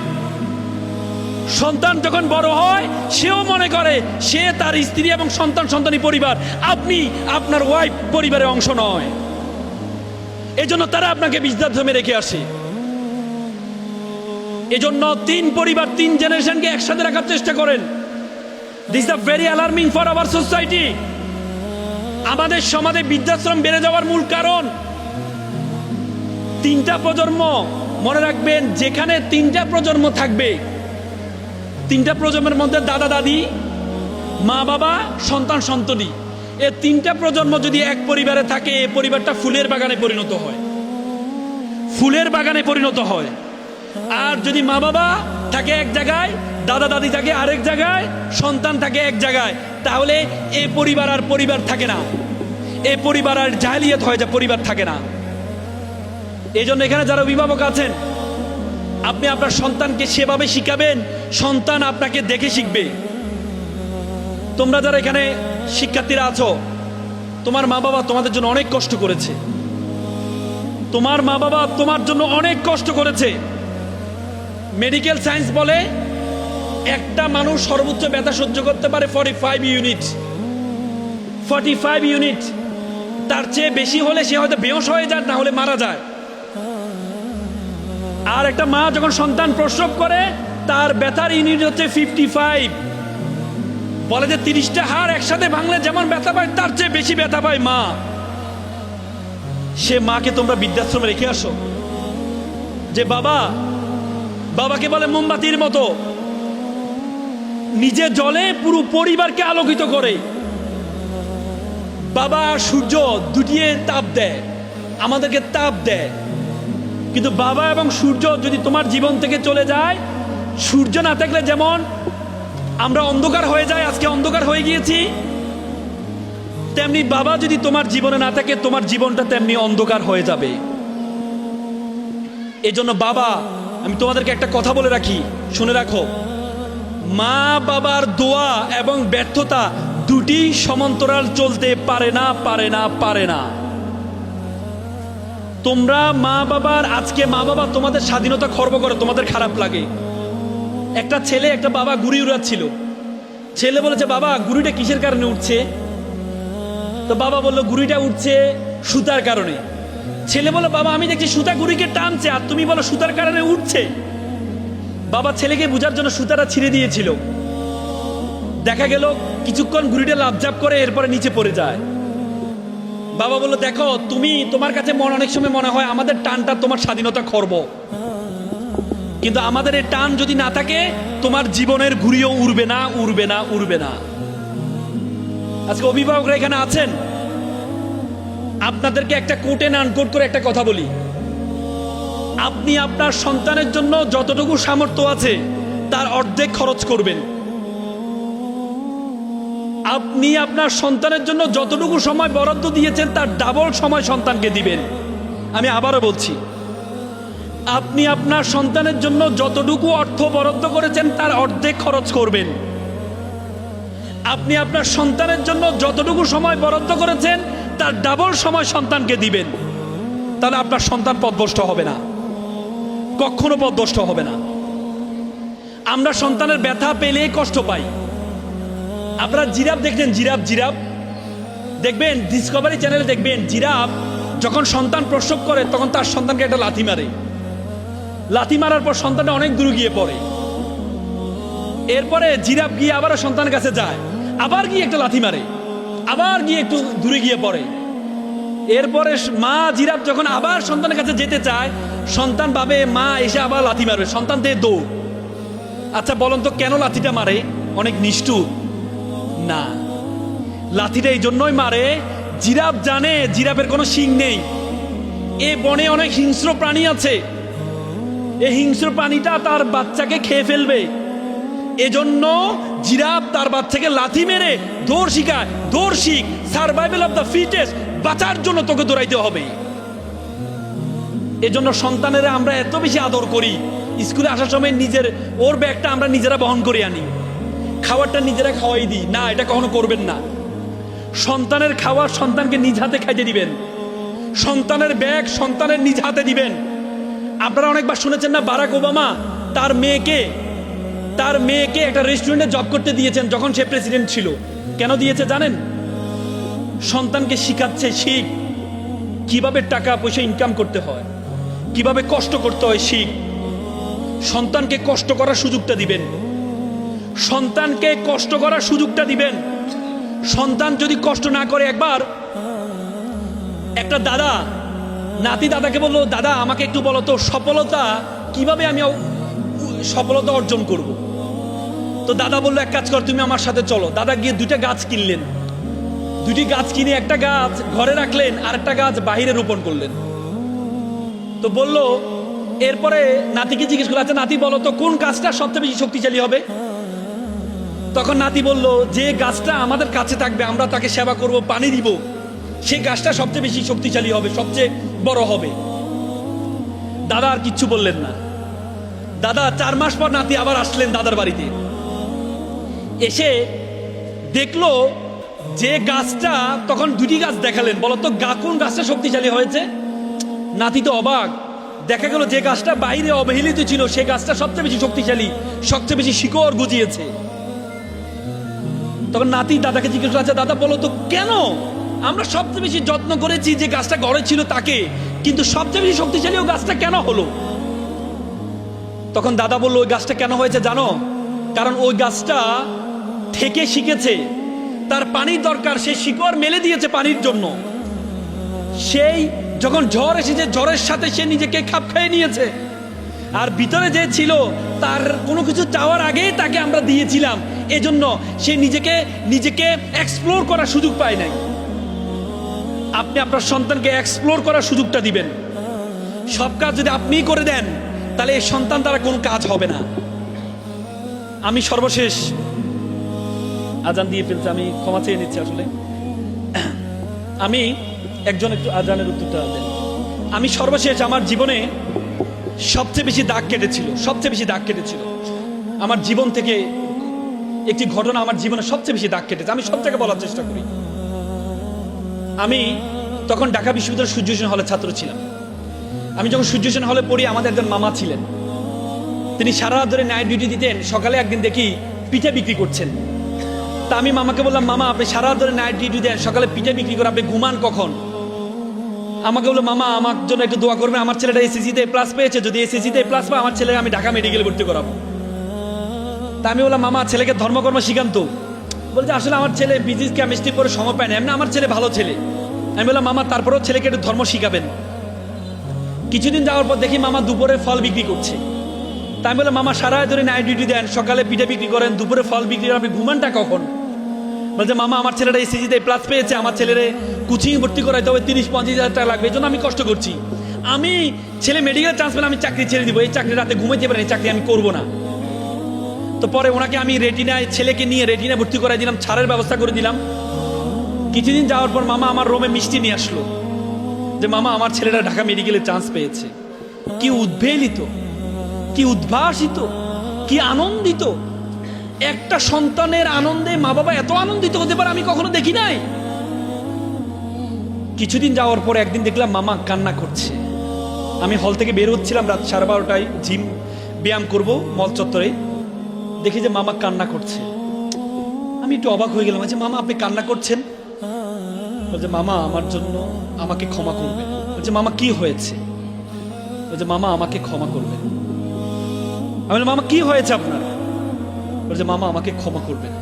সন্তান যখন বড় হয় সেও মনে করে সে তার স্ত্রী এবং সন্তানই পরিবার। আপনি আপনার ওয়াইফ পরিবারের অংশ নয়। এজন্য তারা আপনাকে বৃদ্ধাশ্রমে রেখে আসে। এজন্য 3 পরিবার 3 জেনারেশনকে একসাথে রাখার চেষ্টা করেন। This is very alarming for our society. আমাদের সমাজে বৃদ্ধাশ্রম বেড়ে যাওয়ার মূল কারণ 3টা প্রজন্ম। মনে রাখবেন, যেখানে 3টা প্রজন্ম থাকবে, 3টা প্রজন্মের মধ্যে দাদা দাদি, মা বাবা, সন্তান সন্ততি, এই 3টা প্রজন্ম যদি এক পরিবারে থাকে, এই পরিবারটা ফুলের বাগানে পরিণত হয়, ফুলের বাগানে পরিণত হয়। আর যদি মা বাবা থাকে এক জায়গায়, দাদা দাদি থাকে আরেক জায়গায়, সন্তান থাকে এক জায়গায়, তাহলে এই পরিবার আর পরিবার থাকে না, এই পরিবার আর জাহেলিয়াত হয়ে যায়, পরিবার থাকে না। এই জন্য এখানে যারা অভিভাবক আছেন, আপনি আপনার সন্তানকে সেভাবে শিখাবেন, সন্তান আপনাকে দেখে শিখবে। তোমরা যারা এখানে শিক্ষার্থীরা আছো, তোমার মা বাবা তোমাদের জন্য অনেক কষ্ট করেছে, তোমার মা বাবা তোমার জন্য অনেক কষ্ট করেছে। মেডিকেল সায়েন্স বলে একটা মানুষ সর্বোচ্চ ব্যথা সহ্য করতে পারে 45 ইউনিট। 45 ইউনিট, তার চেয়ে বেশি হলে সে হয়তো বেহুশ হয়ে যায়, না হলে মারা যায়। আর একটা মা যখন সন্তান প্রসব করে তার ব্যথার ইউনিট হচ্ছে 55। বলে যে 30টা হাড় একসাথে ভাঙলে যেমন ব্যথা পায় তার চেয়ে বেশি ব্যথা পায় মা। সে মাকে তোমরা বৃদ্ধাশ্রমে রেখে আসো। যে বাবাকে বলে মোমবাতির মতো, নিজে জ্বলে পুরো পরিবারকে আলোকিত করে। বাবা সূর্য দুটিয়ে তাপ দেয়, আমাদেরকে তাপ দেয়। কিন্তু বাবা এবং সূর্য যদি তোমার জীবন থেকে চলে যায়, সূর্য না থাকলে যেমন আমরা অন্ধকার হয়ে যায়, আজকে অন্ধকার হয়ে গিয়েছি, তেমনি বাবা যদি তোমার জীবনে না থাকে তোমার জীবনটা তেমনি অন্ধকার হয়ে যাবে। এজন্য বাবা, আমি তোমাদেরকে একটা কথা বলে রাখি, শুনে রাখো, মা বাবার দোয়া এবং ব্যর্থতা দুটি সমান্তরাল চলতে পারে না, পারে না, পারে না। তোমরা মা বাবার, আজকে মা বাবা তোমাদের স্বাধীনতা খর্ব করে, তোমাদের খারাপ লাগে। একটা ছেলে একটা বাবা ঘুড়ি উড়াচ্ছিল। ছেলে বলেছে, বাবা ঘুড়িটা কিসের কারণে উঠছে? তো বাবা বললো, ঘুড়িটা উঠছে সুতার কারণে। ছেলে বলল, বাবা আমি দেখছি সুতা ঘুড়িকে টানছে, আর তুমি বলো সুতার কারণে উঠছে। বাবা ছেলেকে বোঝার জন্য সুতাটা ছিঁড়ে দিয়েছিল। দেখা গেল কিছুক্ষণ ঘুড়িটা লাফঝাপ করে এরপরে নিচে পড়ে যায়। বাবা বললো, দেখো তোমার কাছে অনেক সময় মনে হয় আমাদের টানটা তোমার স্বাধীনতা খর্ব, কিন্তু আমাদের এই টান যদি না থাকে তোমার জীবনের ঘুড়িও উড়বে না, উড়বে না, উড়বে না। আজকে অভিভাবকরা এখানে আছেন, আপনাদেরকে একটা কোট এন্ড আনকোট করে একটা কথা বলি। আপনি আপনার সন্তানের জন্য যতটুকু সামর্থ্য আছে তার অর্ধেক খরচ করবেন। আপনি আপনার সন্তানের জন্য যতটুকু সময় বরাদ্দ দিয়েছেন তার ডাবল সময় সন্তানকে দিবেন। আমি আবারও বলছি, আপনি আপনার সন্তানের জন্য যতটুকু অর্থ বরাদ্দ করেছেন তার অর্ধেক খরচ করবেন। আপনি আপনার সন্তানের জন্য যতটুকু সময় বরাদ্দ করেছেন তার ডাবল সময় সন্তানকে দিবেন। তাহলে আপনার সন্তান পথভ্রষ্ট হবে না, কখনো পথভ্রষ্ট হবে না। আমরা সন্তানের ব্যথা পেলে কষ্ট পাই। আপনারা জিরাফ দেখছেন, জিরাফ দেখবেন, ডিসকভারি চ্যানেলে দেখবেন, জিরাফ যখন সন্তান প্রসব করে তখন তার সন্তানকে একটা লাথি মারে। লাথি মারার পর সন্তানটা অনেক দূরে গিয়ে পড়ে। এরপরে জিরাফ গিয়ে আবারও সন্তানের কাছে যায়, আবার গিয়ে একটা লাথি মারে, আবার গিয়ে একটু দূরে গিয়ে পড়ে। এরপরে মা জিরাফ যখন আবার সন্তানের কাছে যেতে চায়, সন্তান ভাবে মা এসে আবার লাথি মারবে, সন্তান দিয়ে দৌড়। আচ্ছা বলুন তো কেন লাথিটা মারে? অনেক নিষ্ঠুর না, লাথিটা এই জন্যই মারে, জিরাফ জানে জিরাফের কোনো শিং নেই, এ বনে অনেক হিংস্র প্রাণী আছে, এই হিংস্র প্রাণীটা তার বাচ্চাকে খেয়ে ফেলবে। এজন্য জিরাফ তার বাচ্চাকে লাথি মেরে দৌড় শিখায়, দৌড় শিখ, সার্ভাইভাল অফ দ্য ফিটেস্ট, বাঁচার জন্য তোকে দৌড়াইতে হবে। এজন্য সন্তানেরা আমরা এত বেশি আদর করি, স্কুলে আসার সময় ওর ব্যাগটা আমরা নিজেরা বহন করে আনি, খাবারটা নিজেরা খাওয়াই দিই না, এটা কখনো করবেন না। সন্তানের খাবার সন্তানকে নিজ হাতে খাইতে দিবেন, সন্তানের ব্যাগ সন্তানের নিজ হাতে দিবেন। আপনারা অনেকবার শুনেছেন না, বারাক ওবামা তার মেয়েকে একটা রেস্টুরেন্টে জব করতে দিয়েছেন যখন সে প্রেসিডেন্ট ছিল। কেন দিয়েছে জানেন? সন্তানকে শিখাচ্ছে, শিখ কিভাবে টাকা পয়সা ইনকাম করতে হয়, কিভাবে কষ্ট করতে হয়, শিখ। সন্তানকে কষ্ট করার সুযোগটা দিবেন, সন্তানকে কষ্ট করার সুযোগটা দিবেন। সন্তান যদি কষ্ট না করে, একবার একটা নাতি দাদাকে বললো, দাদা আমাকে একটু বলো তো সফলতা কিভাবে আমি সফলতা অর্জন করব। তো দাদা বললো, এক কাজ কর, তুমি আমার সাথে চলো। দাদা গিয়ে 2টা গাছ কিনলেন, 2টি গাছ কিনে একটা গাছ ঘরে রাখলেন আর একটা গাছ বাহিরে রোপণ করলেন। তো বললো, এরপরে নাতিকে জিজ্ঞেস করলো, আচ্ছা নাতি বলো তো কোন গাছটা সবচেয়ে বেশি শক্তিশালী হবে? তখন নাতি বলল, যে গাছটা আমাদের কাছে থাকবে, আমরা তাকে সেবা করব, পানি দিব, সেই গাছটা সবচেয়ে বেশি শক্তিশালী হবে, সবচেয়ে বড় হবে। দাদা আর কিচ্ছু বললেন না। দাদা 4 মাস পর নাতি আবার আসলেন দাদার বাড়িতে, এসে দেখলো যে গাছটা, তখন 2টি গাছ দেখালেন, বলতো কোন গাছটা শক্তিশালী হয়েছে? নাতি তো অবাক, দেখা গেল যে গাছটা বাইরে অবহেলিত ছিল সে গাছটা সবচেয়ে বেশি শক্তিশালী, সবচেয়ে বেশি শিকড় গজিয়েছে। তখন নাতি দাদাকে জিজ্ঞেস করছে, আচ্ছা দাদা বলো তো কেন আমরা সবচেয়ে বেশি যত্ন করেছি যে গাছটা ঘরে ছিল তাকে, কিন্তু সবচেয়ে বেশি শক্তিশালী ও গাছটা কেন হলো? তখন দাদা বলল, ওই গাছটা কেন হয়েছে জানো? কারণ ওই গাছটা থেকে শিখেছে, তার পানির দরকার, সে শিকড় মেলে দিয়েছে পানির জন্য। সেই যখন ঝড় এসেছে, ঝড়ের সাথে সে নিজেকে খাপ খাইয়ে নিয়েছে। আর ভিতরে যে ছিল, তার কোনো কিছু চাওয়ার আগেই তাকে আমরা দিয়েছিলাম, এজন্য সে নিজেকে এক্সপ্লোর করার সুযোগ পায় নাই। আপনি আপনার সন্তানকে এক্সপ্লোর করার সুযোগটা দিবেন। সব কাজ যদি আপনিই করে দেন, তাহলে এই সন্তান দ্বারা কোনো কাজ হবে না। আমি সর্বশেষ, আজান দিয়ে ফেলছে, আমি ক্ষমা চেয়ে নিচ্ছি। আসলে আমি একজন, একটু আজানের উত্তরটা দেন। আমি সর্বশেষ আমার জীবনে সবচেয়ে বেশি দাগ কেটেছিল আমার জীবন থেকে একটি ঘটনা আমার জীবনে সবচেয়ে বেশি দাগ কেটেছে। আমি সব থেকে বলার চেষ্টা করি। আমি তখন ঢাকা বিশ্ববিদ্যালয়ের সূর্য সেন হলের ছাত্র ছিলাম। আমি যখন সূর্য সেন হলে পড়ি, আমাদের একজন মামা ছিলেন, তিনি সারা রাত ধরে নাইট ডিউটি দিতেন। সকালে একদিন দেখি পিঠা বিক্রি করছেন। তা আমি মামাকে বললাম, মামা আপনি সারা রাত ধরে নাইট ডিউটি দেন, সকালে পিঠা বিক্রি করে আপনি ঘুমান কখন? আমাকে বললো, মামা আমার জন্য একটু দোয়া করবে, আমার ছেলেটা এসএসসিতে প্লাস পেয়েছে, যদি এসএসসিতে প্লাস পায় আমার ছেলেকে আমি ঢাকা মেডিকেলে ভর্তি করাবো। তা আমি বললাম, মামা ছেলেকে ধর্মকর্ম শিখান্ত। বলছে আসলে আমার ছেলে ফিজিক্স কেমিস্ট্রি পরে সময় পায় না, এমনি আমার ছেলে ভালো ছেলে। আমি বললাম, মামা তারপরেও ছেলেকে একটু ধর্ম শিখাবেন। কিছুদিন যাওয়ার পর দেখি মামা দুপুরে ফল বিক্রি করছে। তা আমি বললাম, মামা সারা ধরে নাইট ডিউটি দেন, সকালে পিঠা বিক্রি করেন, দুপুরে ফল বিক্রি করেন, আপনি ঘুমানটা কখন? বলছে, মামা আমার ছেলেটা এসএসসিতে প্লাস পেয়েছে, আমার ছেলেরে কোচিং ভর্তি করাইতে হবে, 30-35 হাজার টাকা লাগবে, এই জন্য আমি কষ্ট করছি। আমি ছেলে মেডিকেল চান্স পেলে আমি চাকরি ছেড়ে দিব, এই চাকরি রাতে ঘুমাইতে পারেন, এই চাকরি আমি করবো না। তো পরে ওনাকে আমি রেটিনায়, ছেলেকে নিয়ে রেটিনায় ভর্তি করাই দিলাম, ছাড়ের ব্যবস্থা করে দিলাম। কিছুদিন যাওয়ার পর মামা আমার রুমে মিষ্টি নিয়ে আসলো, যে মামা আমার ছেলেটা ঢাকা মেডিকেলে চান্স পেয়েছে। কি উদ্বেলিত, কি উদ্ভাসিত, কি আনন্দিত! একটা সন্তানের আনন্দে মা বাবা এত আনন্দিত হতে পারে আমি কখনো দেখি নাই। কিছুদিন যাওয়ার পর একদিন দেখলাম মামা কান্না করছে। আমি হল থেকে বের হচ্ছিলাম রাত 12:30টায়, জিম ব্যায়াম করব মল চত্বরে, দেখি যে মামা কান্না করছে। আমি একটু অবাক হয়ে গেলাম, যে মামা আপনি কান্না করছেন? বলছে, মামা আমার জন্য আমাকে ক্ষমা করবেন। বলছে, মামা কি হয়েছে? বলছে, মামা আমাকে ক্ষমা করবেন। আমি বললাম, মামা কি হয়েছে আপনার? বলছে, মামা আমাকে ক্ষমা করবেন।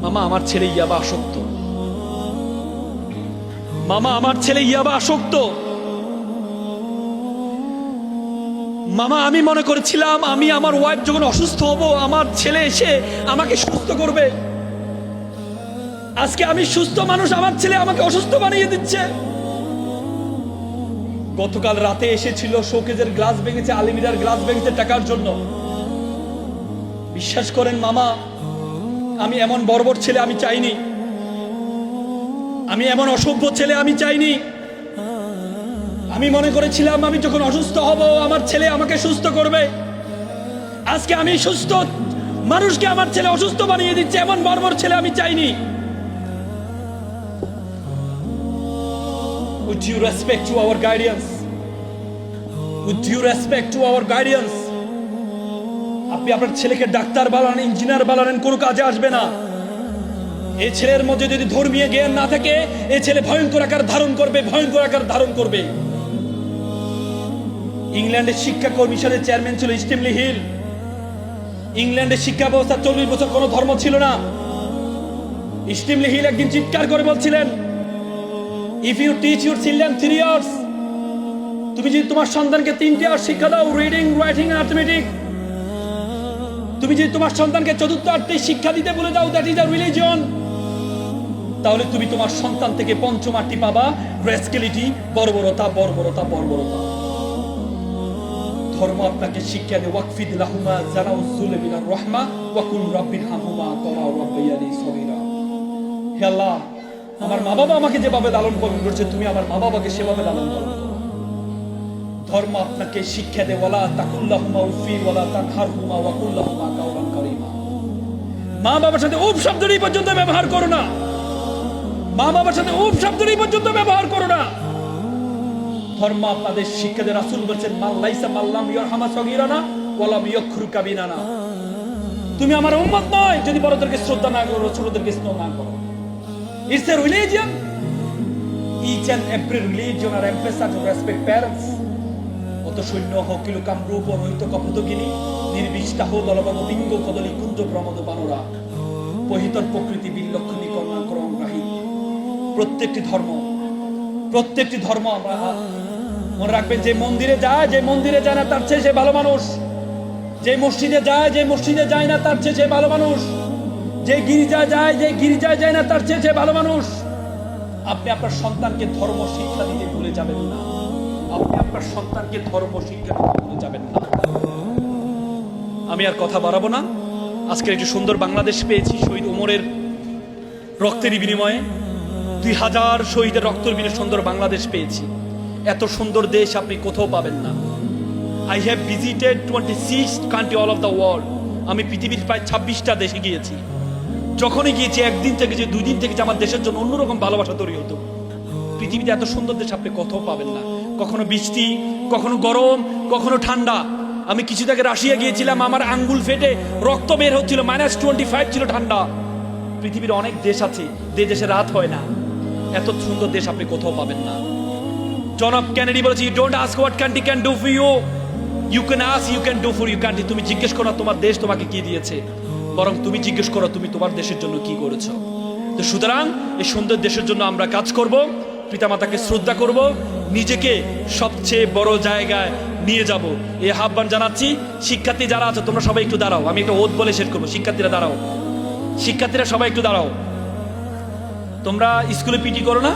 মামা আমার ছেলে ইয়াবা আসক্ত। মামা আমার ছেলে ইয়াবা আসক্ত। মামা আমি মনে করেছিলাম আমি আমার ওয়াইফ যখন অসুস্থ হব, আমার ছেলে এসে আমাকে সুস্থ করবে। আজকে আমি সুস্থ মানুষ, আমার ছেলে আমাকে অসুস্থ বানিয়ে দিচ্ছে। গতকাল রাতে এসেছিল, শোকেজের গ্লাস ভেঙেছে, আলমিরার গ্লাস ভেঙেছে টাকার জন্য। বিশ্বাস করেন মামা, আমি এমন বর্বর ছেলে আমি চাইনি, আমি এমন অসভ্য ছেলে আমি চাইনি। আমি মনে করেছিলাম আমি যখন অসুস্থ হব আমার ছেলে আমাকে সুস্থ করবে। আজকে আমি সুস্থ মানুষকে আমার ছেলে অসুস্থ বানিয়ে দিচ্ছে, এমন বর্বর ছেলে আমি চাইনি। With due respect to our guardians, with due respect to our guardians, আপনি আপনার ছেলেকে ডাক্তার বানান, ইঞ্জিনিয়ার বানান, কোনো কাজে আসবে না। এই ছেলের মধ্যে যদি ধর্মীয় জ্ঞান না থাকে, এই ছেলে ভয়ঙ্কর আকার ধারণ করবে, ভয়ঙ্কর আকার ধারণ করবে। ইংল্যান্ডের শিক্ষা কমিশনের চেয়ারম্যান ছিল স্টিমলি হিল। ইংল্যান্ডের শিক্ষা ব্যবস্থা 40 বছর কোনো ধর্ম ছিল না। স্টিমলি হিল একদিন চিৎকার করে বলছিলেন, if you teach your children 3 years, তুমি যদি তোমার সন্তানকে 3 ইয়ার শিক্ষা দাও, রিডিং, রাইটিং, অ্যারিথমেটিক, তুমি যদি তোমার সন্তানকে 4র্থ 8টি শিক্ষা দিতে বলে দাও, দ্যাট ইজ আ রিলিজিয়ন, তাহলে তুমি তোমার সন্তান থেকে 5ম 8টি পাবা, রেসকেলিটি, বর্বরতা, বর্বরতা, বর্বরতা। ধর্ম আপনাকে শিক্ষা দেয়, ওয়াকফিদ লাহুমা জানাউযুল মিনার রাহমা ওয়া কুল রাব্বিরহামহুমা কামা রাব্বায়ানি সগীরা। হে আল্লাহ, আমার মা বাবা আমাকে যেভাবে লালন পালন করেছে, তুমি আমার মা বাবাকে সেভাবে লালন পালন করো। ধর্ম আপনাকে শিক্ষা দেয়, ওয়ালা তাকুল্লাহুমা উফি ওয়ালা তানহারহুমা ওয়া কুল্লাহুমা কাওলান কারীমা। মা বাবার সাথে উফ শব্দটি পর্যন্ত ব্যবহার করো না। মা বাবার সাথে উফ শব্দটি পর্যন্ত ব্যবহার করো না। ধর্ম আপনাদের শিক্ষা দেয়, রাসূল বলেছেন, মান লাইসা মাল্লাম ইয়ারহামা সগীরানা ওয়ালাম ইয়াখরু কাবিনানা। তুমি আমার উম্মত নয় যদি বড়দেরকে শ্রদ্ধা না করো, ছোটদেরকে স্নেহ না করো। It's a religion. Each and every religion are emphasized to respect parents. অনন্ত সৈন্য হকিল কামরূপ রহিত কপতগিনী নির্বিষ্টাহ দলবন বিঙ্গ কদলী কুঞ্জ প্রমদ বানরা পহিতর প্রকৃতি বিলক্ষণী কর্ণাকর অগ্রাহী। প্রত্যেকটি ধর্ম আমরা মনে রাখবেন, যে মন্দিরে যায় না তার চেয়ে সে ভালো মানুষ, যে মসজিদে যায় না তার চেয়ে সে ভালো মানুষ, যে গির্জায় যায় না তার চেয়ে সে ভালো মানুষ। আপনি আপনার সন্তানকে ধর্ম শিক্ষা দিতে ভুলে যাবেন না, আমি আর কথা বাড়াবো না। আজকে একটি সুন্দর বাংলাদেশ পেয়েছি শহীদ ওমরের রক্তের বিনিময়ে। 2000 শহীদের রক্তের বিনিময়ে সুন্দর বাংলাদেশ পেয়েছি। এত সুন্দর দেশ আপনি কোথাও পাবেন না। I have visited 26 country all of the world. আমি পৃথিবীর প্রায় 26টা দেশে গিয়েছি। যখনই গিয়েছি একদিন থেকে যে 2 দিন থেকে যে আমার দেশের জন্য অন্যরকম ভালোবাসা তৈরি হতো। পৃথিবীতে এত সুন্দর দেশ আপনি কোথাও পাবেন না। কখনো বৃষ্টি, কখনো গরম, কখনো ঠান্ডা। আমি কিছুদিন আগে রাশিয়া গিয়েছিলাম, আমার আঙ্গুল ফেটে রক্ত বের হচ্ছিল, -25 ছিল ঠান্ডা। পৃথিবীর অনেক দেশ আছে যে দেশে রাত হয় না। এত সুন্দর দেশ আপনি কোথাও পাবেন না। জন এফ কেনেডি বলেছে, you don't ask what country can do for you, you can ask you can do for you country. তুমি জিজ্ঞেস করো তোমার দেশ তোমাকে কি দিয়েছে, বরং তুমি জিজ্ঞেস করো তুমি তোমার দেশের জন্য কি করেছো। তো সুতরাং এই সুন্দর দেশের জন্য আমরা কাজ করব, পিতামাতাকে শ্রদ্ধা করব, নিজেকে সবচেয়ে বড় জায়গায় নিয়ে যাব, এই আহ্বান জানাচ্ছি। শিক্ষার্থী যারা আছে তোমরা সবাই একটু দাঁড়াও, আমি একটা ওদ বলে শেষ করবো। শিক্ষার্থীরা দাঁড়াও, শিক্ষার্থীরা সবাই একটু দাঁড়াও। তোমরা স্কুলে পিটি করো না?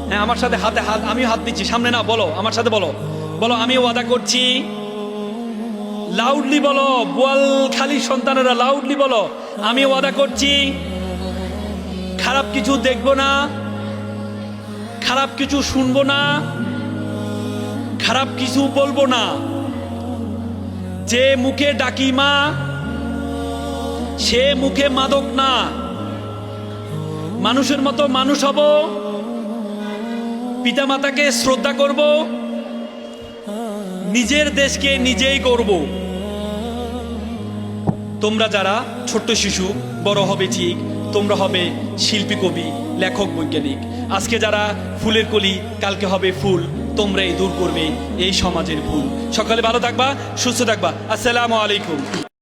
হ্যাঁ, আমার সাথে হাতে হাত, আমিও হাত দিচ্ছি, সামনে না, বলো আমার সাথে, বলো আমি ওয়াদা করছি। লাউডলি বলো, বোয়ালখালী সন্তানেরা লাউডলি বলো, আমি ওয়াদা করছি খারাপ কিছু দেখবো না, খারাপ কিছু শুনবো না, খারাপ কিছু বলবো না। যে মুখে ডাকি মা সে মুখে মাদক না। মানুষের মতো মানুষ হব, পিতামাতাকে শ্রদ্ধা করব, নিজের দেশকে নিজেই করব। তোমরা যারা ছোট্ট শিশু, বড় হবে ঠিক, তোমরা হবে শিল্পী, কবি, লেখক, বৈজ্ঞানিক। আজকে যারা ফুলের কলি, কালকে হবে ফুল। তোমরাই দূর করবে এই সমাজের ভুল। সকালে ভালো থাকবা, সুস্থ থাকবা। আসসালামু আলাইকুম।